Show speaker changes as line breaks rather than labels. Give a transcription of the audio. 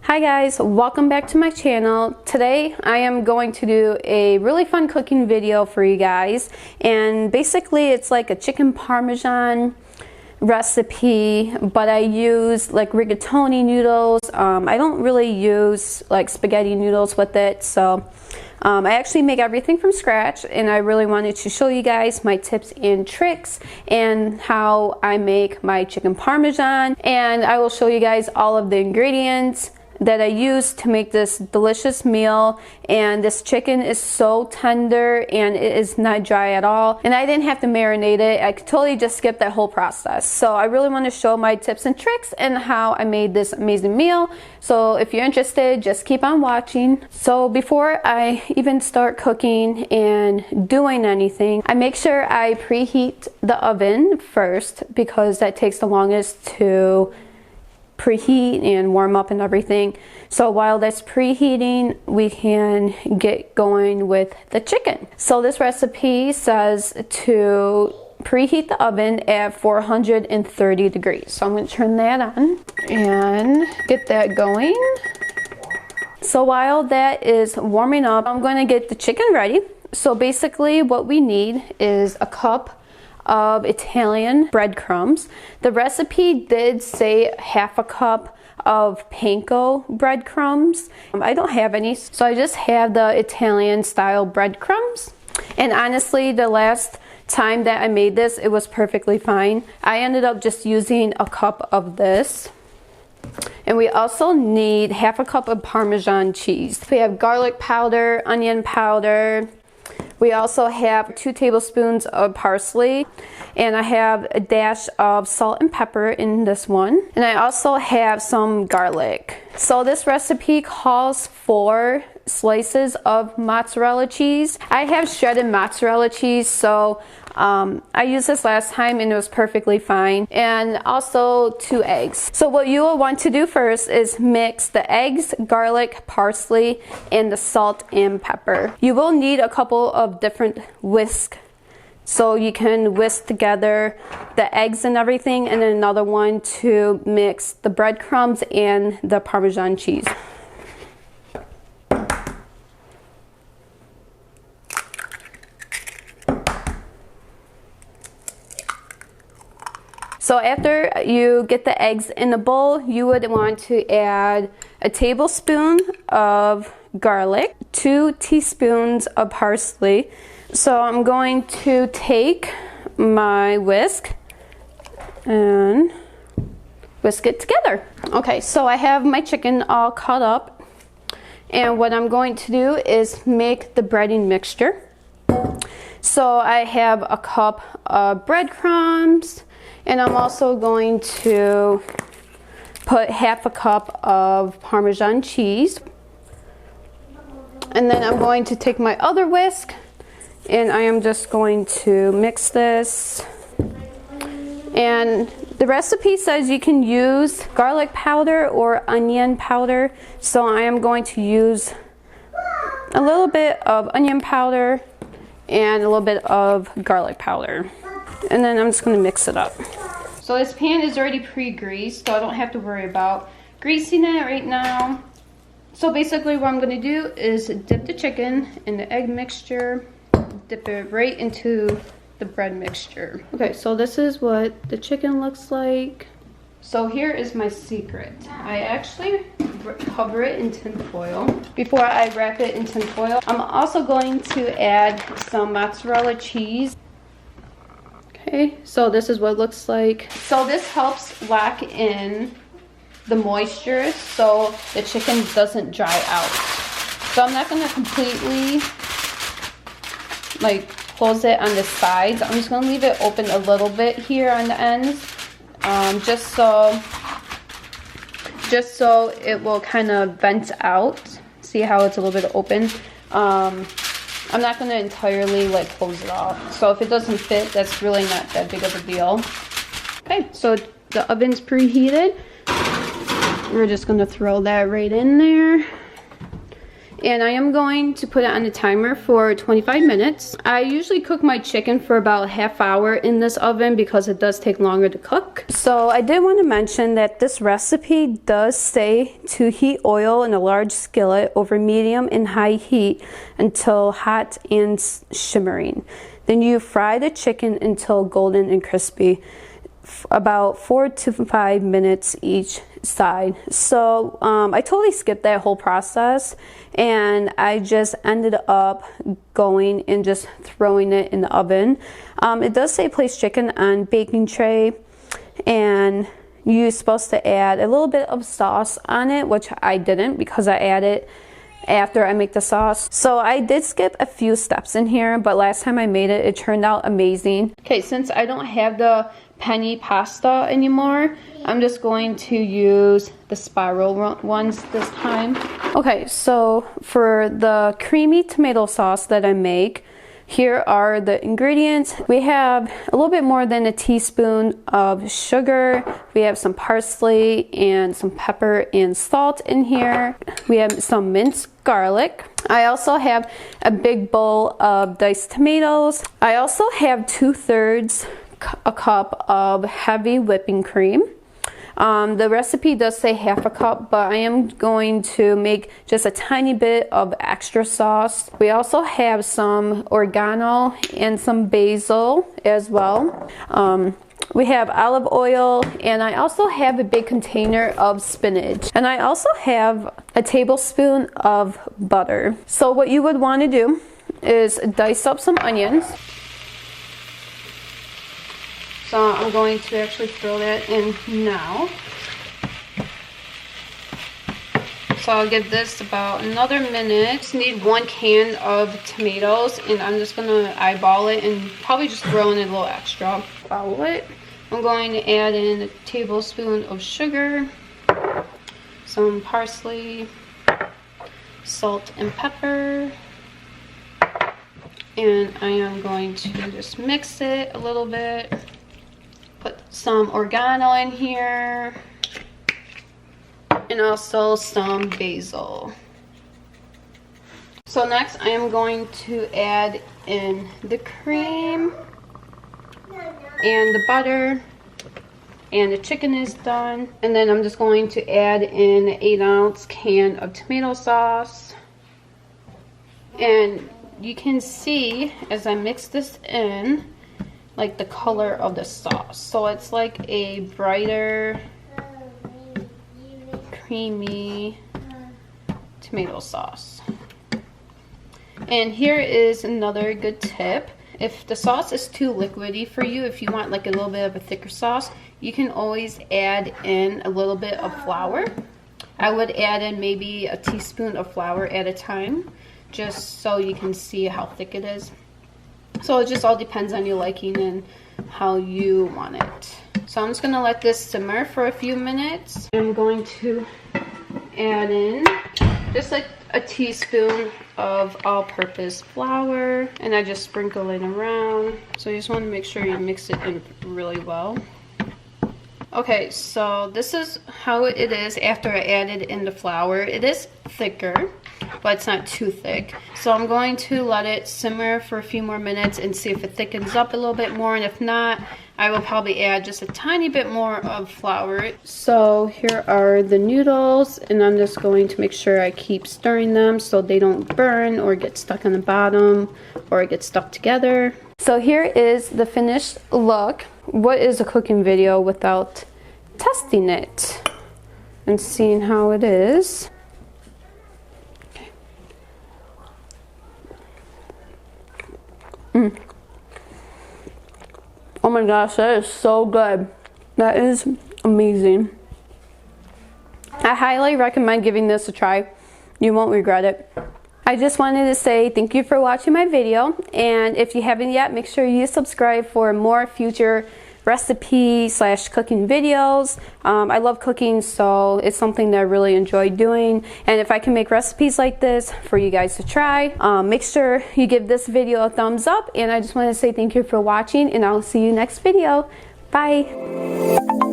Hi guys, welcome back to my channel. Today I am going to do a really fun cooking video for you guys, and basically it's like a chicken parmesan recipe, but I use like rigatoni noodles. I don't really use like spaghetti noodles with it, so I actually make everything from scratch, and I really wanted to show you guys my tips and tricks and how I make my chicken parmesan, and I will show you guys all of the ingredients that I use to make this delicious meal. And this chicken is so tender and it is not dry at all, and I didn't have to marinate it. I could totally just skip that whole process. So I really want to show my tips and tricks and how I made this amazing meal. So if you're interested, just keep on watching. So before I even start cooking and doing anything, I make sure I preheat the oven first, because that takes the longest to preheat and warm up and everything. So while that's preheating, we can get going with the chicken. So this recipe says to preheat the oven at 430 degrees. So I'm going to turn that on and get that going. So while that is warming up, I'm going to get the chicken ready. So basically what we need is a cup of Italian breadcrumbs. The recipe did say half a cup of panko breadcrumbs. I don't have any, so I just have the Italian style breadcrumbs. And honestly, the last time that I made this, it was perfectly fine. I ended up just using a cup of this. And we also need half a cup of Parmesan cheese. We have garlic powder, onion powder. We also have 2 tablespoons of parsley, and I have a dash of salt and pepper in this one. And I also have some garlic. So this recipe calls for slices of mozzarella cheese. I have shredded mozzarella cheese, so I used this last time and it was perfectly fine. And also 2 eggs. So what you will want to do first is mix the eggs, garlic, parsley, and the salt and pepper. You will need a couple of different whisks, so you can whisk together the eggs and everything, and then another one to mix the breadcrumbs and the Parmesan cheese. So after you get the eggs in the bowl, you would want to add a tablespoon of garlic, 2 teaspoons of parsley. So I'm going to take my whisk and whisk it together. Okay, so I have my chicken all cut up, and what I'm going to do is make the breading mixture. So I have a cup of breadcrumbs, and I'm also going to put half a cup of Parmesan cheese. And then I'm going to take my other whisk, and I am just going to mix this. And the recipe says you can use garlic powder or onion powder. So I am going to use a little bit of onion powder and a little bit of garlic powder. And then I'm just going to mix it up. So this pan is already pre-greased, so I don't have to worry about greasing it right now. So basically what I'm going to do is dip the chicken in the egg mixture, dip it right into the bread mixture. Okay, so this is what the chicken looks like. So here is my secret. I actually cover it in tin foil before I wrap it in tin foil. I'm also going to add some mozzarella cheese. Okay, so this is what it looks like. So this helps lock in the moisture so the chicken doesn't dry out. So I'm not going to completely like close it on the sides. I'm just going to leave it open a little bit here on the ends, just so it will kind of vent out. See how it's a little bit open? I'm not going to entirely like close it off. So if it doesn't fit, that's really not that big of a deal. Okay, so the oven's preheated. We're just going to throw that right in there. and I am going to put it on the timer for 25 minutes. I usually cook my chicken for about a half hour in this oven because it does take longer to cook. So I did want to mention that this recipe does say to heat oil in a large skillet over medium and high heat until hot and shimmering. Then you fry the chicken until golden and crispy, about 4 to 5 minutes each side. So I totally skipped that whole process, and I just ended up going and just throwing it in the oven. It does say place chicken on baking tray, and you're supposed to add a little bit of sauce on it, which I didn't because I added after I make the sauce. So I did skip a few steps in here, but last time I made it, it turned out amazing. Okay, since I don't have the penny pasta anymore, I'm just going to use the spiral ones this time. Okay, so for the creamy tomato sauce that I make, here are the ingredients. We have a little bit more than a teaspoon of sugar. We have some parsley and some pepper and salt in here. We have some minced garlic. I also have a big bowl of diced tomatoes. I also have 2/3 a cup of heavy whipping cream. The recipe does say half a cup, but I am going to make just a tiny bit of extra sauce. We also have some oregano and some basil as well. We have olive oil, and I also have a big container of spinach. And I also have a tablespoon of butter. So what you would want to do is dice up some onions. So I'm going to actually throw that in now. So I'll give this about another minute. Just need 1 can of tomatoes, and I'm just gonna eyeball it and probably just throw in a little extra. Follow it. I'm going to add in a tablespoon of sugar, some parsley, salt and pepper, and I am going to just mix it a little bit. Put some oregano in here, and also some basil. So next I am going to add in the cream and the butter, and the chicken is done. And then I'm just going to add in an 8-ounce can of tomato sauce. And you can see as I mix this in, like the color of the sauce. So it's like a brighter, creamy tomato sauce. And here is another good tip. If the sauce is too liquidy for you, if you want like a little bit of a thicker sauce, you can always add in a little bit of flour. I would add in maybe a teaspoon of flour at a time, just so you can see how thick it is. So it just all depends on your liking and how you want it. So I'm just going to let this simmer for a few minutes. I'm going to add in just like a teaspoon of all-purpose flour, and I just sprinkle it around. So you just want to make sure you mix it in really well. Okay, so this is how it is after I added in the flour. It is thicker, but it's not too thick. So I'm going to let it simmer for a few more minutes and see if it thickens up a little bit more, and if not, I will probably add just a tiny bit more of flour. So here are the noodles, and I'm just going to make sure I keep stirring them so they don't burn or get stuck on the bottom or get stuck together. So here is the finished look. What is a cooking video without testing it and seeing how it is? Oh my gosh, that is so good. That is amazing. I highly recommend giving this a try. You won't regret it. I just wanted to say thank you for watching my video, and if you haven't yet, make sure you subscribe for more future recipe / cooking videos. I love cooking, so it's something that I really enjoy doing, and if I can make recipes like this for you guys to try, make sure you give this video a thumbs up, and I just want to say thank you for watching, and I'll see you next video. Bye.